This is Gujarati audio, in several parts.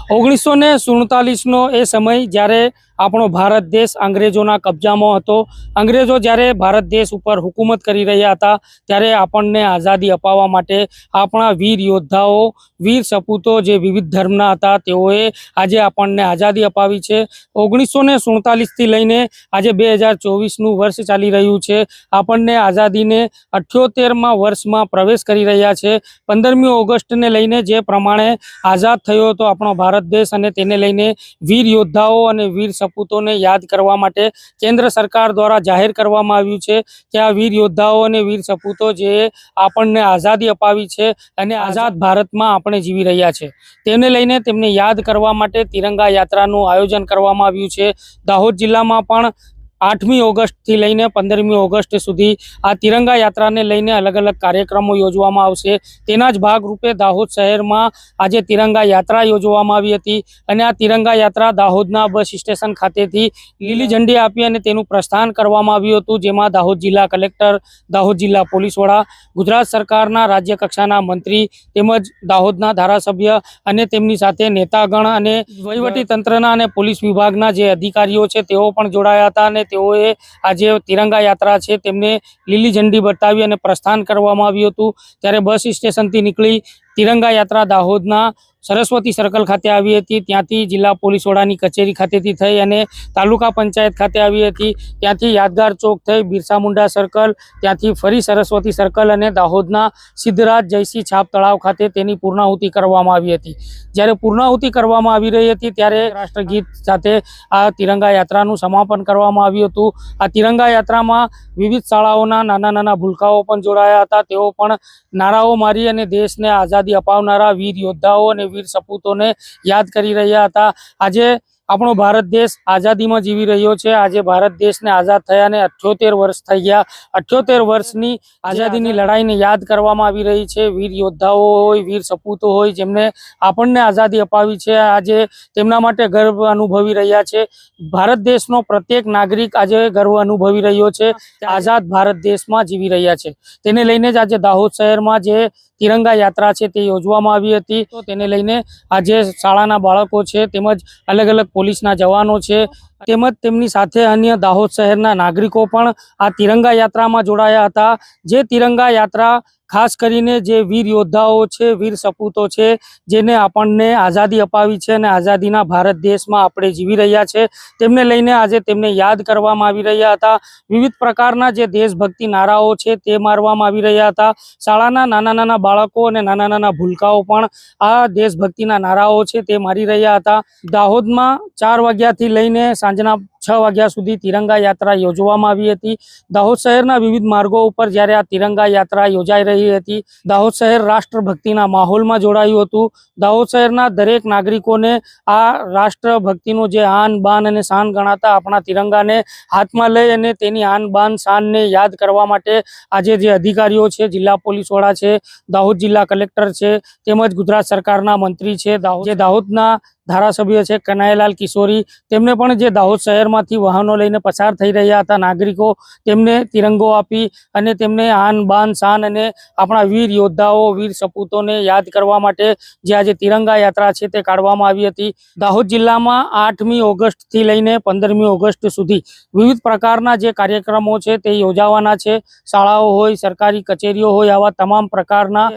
1947નો એ સમય જ્યારે આપણો ભારત દેશ અંગ્રેજોના કબજામાં હતો। અંગ્રેજો જ્યારે ભારત દેશ ઉપર હુકુમત કરી રહ્યા હતા ત્યારે આપણને આઝાદી અપાવવા માટે આપણા વીર યોદ્ધાઓ, વીર સપૂતો જે વિવિધ ધર્મના હતા તેઓએ આજે આપણને આઝાદી અપાવી છે। 1947થી લઈને આજે 2024નું વર્ષ ચાલી રહ્યું છે। આપણને આઝાદીને 78મા વર્ષમાં પ્રવેશ કરી રહ્યા છે। 15મી ઓગસ્ટને લઈને જે પ્રમાણે આઝાદ થયો હતો આપણો ભારત દેશ, અને તેને લઈને વીર યોદ્ધાઓ અને વીર સપૂતોને યાદ કરવા માટે કેન્દ્ર સરકાર દ્વારા જાહેર કરવામાં આવ્યું છે કે આ વીર યોદ્ધાઓ અને વીર સપૂતો જે આપણને આઝાદી અપાવી છે અને આઝાદ ભારતમાં આપણે જીવી રહ્યા છે તેને લઈને તેમને યાદ કરવા માટે તિરંગા યાત્રાનું આયોજન કરવામાં આવ્યું છે। દાહોદ જિલ્લામાં પણ 8મી ઓગસ્ટથી લઈને 15મી ઓગસ્ટ સુધી આ તિરંગા યાત્રાને લઈને અલગ અલગ કાર્યક્રમો યોજવામાં આવશે। તેના જ ભાગરૂપે દાહોદ શહેરમાં આજે તિરંગા યાત્રા યોજવામાં આવી હતી અને આ તિરંગા યાત્રા દાહોદના બસ સ્ટેશન ખાતેથી લીલી ઝંડી આપી અને તેનું પ્રસ્થાન કરવામાં આવ્યું હતું, જેમાં દાહોદ જિલ્લા કલેક્ટર, દાહોદ જિલ્લા પોલીસ વડા, ગુજરાત સરકારના રાજ્ય કક્ષાના મંત્રી તેમજ દાહોદના ધારાસભ્ય અને તેમની સાથે નેતાગણ અને વહીવટી તંત્રના અને પોલીસ વિભાગના જે અધિકારીઓ છે તેઓ પણ જોડાયા હતા અને તેઓએ આજે તિરંગા યાત્રા છે તેમને લીલી ઝંડી બતાવી અને પ્રસ્થાન કરવામાં આવ્યું હતું। ત્યારે બસ સ્ટેશનથી નીકળી તિરંગા યાત્રા દાહોદના સરસ્વતી સર્કલ ખાતે આવી હતી, ત્યાંથી જિલ્લા પોલીસ વડાની કચેરી ખાતેથી થઈ અને તાલુકા પંચાયત ખાતે આવી હતી, ત્યાંથી યાદગાર ચોક થઈ બિરસા મુંડા સર્કલ, ત્યાંથી ફરી સરસ્વતી સર્કલ અને દાહોદના સિદ્ધરાજ જયસિંહ છાપ તળાવ ખાતે તેની પૂર્ણાહુતિ કરવામાં આવી હતી। જ્યારે પૂર્ણાહુતિ કરવામાં આવી રહી હતી ત્યારે રાષ્ટ્રગીત સાથે આ તિરંગા યાત્રાનું સમાપન કરવામાં આવ્યું હતું। આ તિરંગા યાત્રામાં વિવિધ શાળાઓના નાના નાના ભૂલકાઓ પણ જોડાયા હતા। તેઓ પણ નારાઓ મારી અને દેશને આઝાદી અપાવનારા વીર યોદ્ધાઓ અને વીર સપૂતોને યાદ કરી રહ્યા હતા। આજે આપણો ભારત દેશ આઝાદીમાં જીવી રહ્યો છે। આજે ભારત દેશને આઝાદ થયાને 78 વર્ષ થઈ ગયા। 78 વર્ષની આઝાદીની લડાઈને યાદ કરવામાં આવી રહી છે। વીર યોદ્ધાઓ હોય, વીર સપૂતો હોય, જેમને આપણને આઝાદી અપાવી છે, આજે તેમના માટે ગર્વ અનુભવી રહ્યા છે। ભારત દેશનો પ્રત્યેક નાગરિક આજે ગર્વ અનુભવી રહ્યો છે, આઝાદ ભારત દેશમાં જીવી રહ્યા છે। તેને લઈને જ આજે દાહોદ શહેરમાં જે તિરંગા યાત્રા છે તે યોજવામાં આવી હતી। તો તેને લઈને આજે શાળાના બાળકો છે તેમજ અલગ અલગ પોલીસના જવાનો છે તેમજ તેમની સાથે અન્ય દાહોદ શહેરના નાગરિકો પણ આ તિરંગા યાત્રામાં જોડાયા હતા। જે તિરંગા યાત્રા ખાસ કરીને જે વીર યોદ્ધાઓ છે, વીર સપૂતો છે, જેને આપણને આઝાદી અપાવી છે અને આઝાદીના ભારત દેશમાં આપણે જીવી રહ્યા છે, તેમને લઈને આજે તેમને યાદ કરવામાં આવી રહ્યા હતા। વિવિધ પ્રકારના જે દેશભક્તિ નારાઓ છે તે મારવામાં આવી રહ્યા હતા। શાળાના નાના નાના બાળકો અને નાના નાના ભૂલકાઓ પણ આ દેશભક્તિના નારાઓ છે તે મારી રહ્યા હતા। દાહોદમાં 4 વાગ્યાથી લઈને સાંજના 6 વાગ્યા સુધી તિરંગા યાત્રા યોજવામાં આવી હતી। દાહોદ શહેરના વિવિધ માર્ગો ઉપર જ્યારે આ તિરંગા યાત્રા યોજાઈ રહી હતી, દાહોદ શહેર રાષ્ટ્રભક્તિના માહોલમાં જોડાયું હતું। દાહોદ શહેરના દરેક નાગરિકોને આ રાષ્ટ્રભક્તિનો જે આન બાન અને શાન ગણાતા આપણા તિરંગાને હાથમાં લઈ અને તેની આન બાન શાનને યાદ કરવા માટે આજે જે અધિકારીઓ છે, જિલ્લા પોલીસ વડા છે, દાહોદ જિલ્લા કલેક્ટર છે તેમજ ગુજરાત સરકારના મંત્રી છે, જે દાહોદના ધારાસભ્ય છે કનૈયાલાલ કિશોરી, તેમને પણ જે દાહોદ શહેરમાંથી વાહનો લઈને પસાર થઈ રહ્યા હતા નાગરિકો, તેમને તિરંગો આપી અને તેમને આન બાન શાન અને આપણા વીર યોદ્ધાઓ, વીર સપૂતોને યાદ કરવા માટે જે આજે તિરંગા યાત્રા છે તે કાઢવામાં આવી હતી। દાહોદ જિલ્લામાં 8મી ઓગસ્ટથી લઈને 15મી ઓગસ્ટ સુધી વિવિધ પ્રકારના જે કાર્યક્રમો છે તે યોજાવાના છે। શાળાઓ હોય, સરકારી કચેરીઓ હોય, આવા તમામ પ્રકારના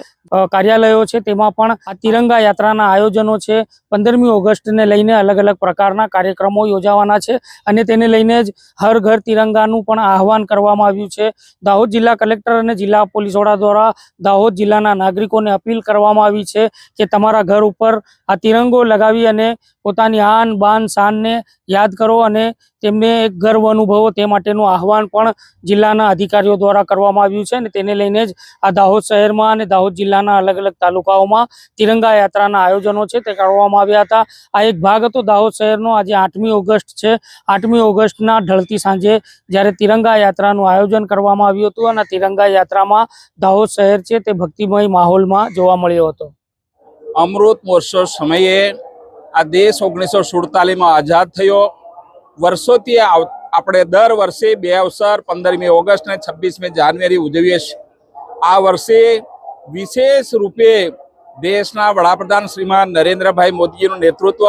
કાર્યાલયો છે તેમાં પણ આ તિરંગા યાત્રાના આયોજનો છે। 15મી ઓગસ્ટને લઈને અલગ અલગ પ્રકારના કાર્યક્રમો યોજાવાના છે અને તેને લઈને જ હર ઘર તિરંગાનું પણ આહવાન કરવામાં આવ્યું છે। દાહોદ જિલ્લા કલેક્ટર અને જિલ્લા પોલીસ વડા દ્વારા દાહોદ જિલ્લાના નાગરિકોને અપીલ કરવામાં આવી છે કે તમારા ઘર ઉપર આ તિરંગો લગાવી અને પોતાની આન બાન શાનને યાદ કરો અને તેમને એક ગર્વ અનુભવો, તે માટેનું આહવાન પણ જિલ્લાના અધિકારીઓ દ્વારા કરવામાં આવ્યું છે અને તેને લઈને જ આ દાહોદ શહેરમાં અને દાહોદ જિલ્લાના અલગ અલગ તાલુકાઓમાં તિરંગા યાત્રાના આયોજનો છે તે કરવામાં આવ્યા હતા। આ એક ભાગ હતો દાહોદ શહેરનો। આજે 8મી ઓગસ્ટ છે। 8મી ઓગસ્ટના ઢળતી સાંજે જ્યારે તિરંગા યાત્રાનું આયોજન કરવામાં આવ્યું હતું અને તિરંગા યાત્રામાં દાહોદ શહેર છે તે ભક્તિમય માહોલમાં જોવા મળ્યો હતો। અમૃત મહોત્સવ સમયે આ દેશ 1947માં આઝાદ થયો। વર્ષોથી આપણે દર વર્ષે બે અવસર 15મી ઓગસ્ટ અને 26મી જાન્યુઆરી ઉજવીએ છીએ। આ વર્ષે વિશેષ રૂપે દેશના વડાપ્રધાન શ્રીમાન નરેન્દ્રભાઈ મોદીજીનું નેતૃત્વ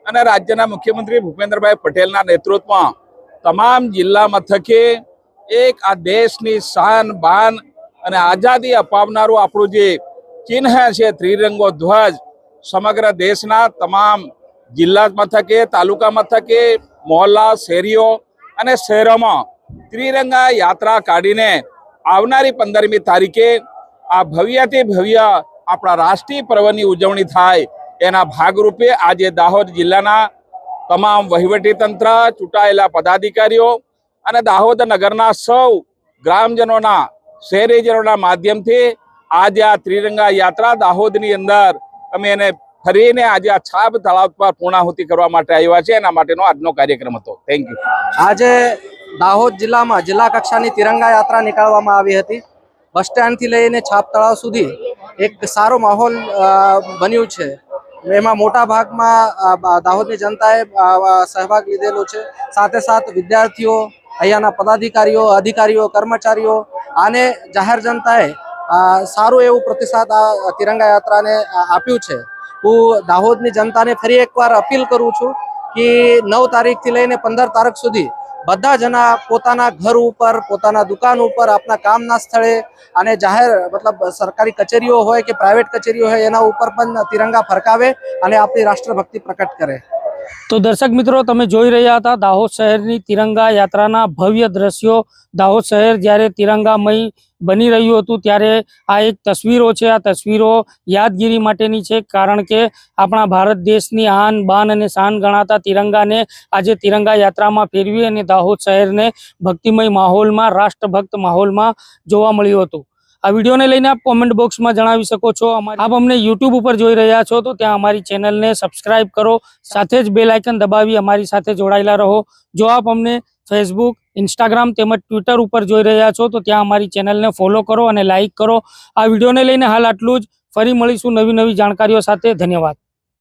અને રાજ્યના મુખ્યમંત્રી ભૂપેન્દ્રભાઈ પટેલના નેતૃત્વમાં તમામ જિલ્લા મથકે એક આ દેશની શાન બાન અને આઝાદી અપાવનારું આપણું જે ચિહ્ન છે ત્રિરંગો ધ્વજ સમગ્ર દેશના તમામ જિલ્લા મથકે તાલુકા મથકે મોહલ્લા શેરીઓ અને શહેરોમાં ત્રિરંગા યાત્રા કાઢીને આવનારી 15મી તારીખે આ ભવ્યથી ભવ્ય આપણા રાષ્ટ્રીય પર્વની ઉજવણી થાય એના ભાગરૂપે આજે દાહોદ જિલ્લાના તમામ વહીવટીતંત્ર ચૂંટાયેલા પદાધિકારીઓ અને દાહોદ નગરના સૌ ગ્રામજનોના શહેરીજનોના માધ્યમથી આજે આ ત્રિરંગા યાત્રા દાહોદની અંદર અમે એને ફરીને આજે આ છાબ તળાવ પર પૂર્ણાહુતિ કરવા માટે આવ્યા છે એના માટેનો આજનો કાર્યક્રમ હતો. Thank you. આજે દાહોદ જિલ્લામાં જિલ્લા કક્ષાની તિરંગા યાત્રા નીકાળવામાં આવી હતી. બસ સ્ટેન્ડથી લઈને છાપ તળાવ સુધી એક સારો માહોલ બન્યું છે. એમાં મોટા ભાગમાં દાહોદની જનતાએ સહભાગ લીધેલો છે. સાથે સાથે વિદ્યાર્થીઓ, અહીંયાના પદાધિકારીઓ, અધિકારીઓ, કર્મચારીઓ અને જાહેર જનતાએ સારું એવું પ્રતિસાદ આ તિરંગા યાત્રાને આપ્યું છે. હું દાહોદની જનતાને ફરી એકવાર અપીલ કરું છું કે 9 તારીખથી લઈને 15 તારીખ સુધી બધા જણા પોતાના ઘર ઉપર, પોતાના દુકાન ઉપર, આપના કામના સ્થળે અને જાહેર મતલબ સરકારી કચેરીઓ હોય કે પ્રાઇવેટ કચેરીઓ હોય એના ઉપર પણ તિરંગા ફરકાવે અને આપણી રાષ્ટ્રભક્તિ પ્રકટ કરે. તો દર્શક મિત્રો, તમે જોઈ રહ્યા હતા દાહોદ શહેરની તિરંગા યાત્રાના ભવ્ય દ્રશ્યો. દાહોદ શહેર જ્યારે તિરંગામય બની રહ્યું હતું ત્યારે આ એક તસવીરો છે. આ તસવીરો યાદગીરી માટેની છે, કારણ કે આપણા ભારત દેશની આન બાન અને શાન ગણાતા તિરંગાને આજે તિરંગા યાત્રામાં ફેરવી અને દાહોદ શહેરને ભક્તિમય માહોલમાં, રાષ્ટ્રભક્ત માહોલમાં જોવા મળ્યું હતું. આ વિડીયોને લઈને આપ કોમેન્ટ બોક્સમાં જણાવી શકો છો. આપ અમને યુટ્યુબ ઉપર જોઈ રહ્યા છો તો ત્યાં અમારી ચેનલને સબસ્ક્રાઇબ કરો, સાથે જ બેલ આઇકન દબાવી અમારી સાથે જોડાયેલા રહો. જો આપ અમને ફેસબુક, ઇન્સ્ટાગ્રામ તેમજ ટ્વિટર ઉપર જોઈ રહ્યા છો તો ત્યાં અમારી ચેનલને ફોલો કરો અને લાઇક કરો. આ વિડીયોને લઈને હાલ આટલું જ. ફરી મળીશું નવી જાણકારીઓ સાથે. ધન્યવાદ.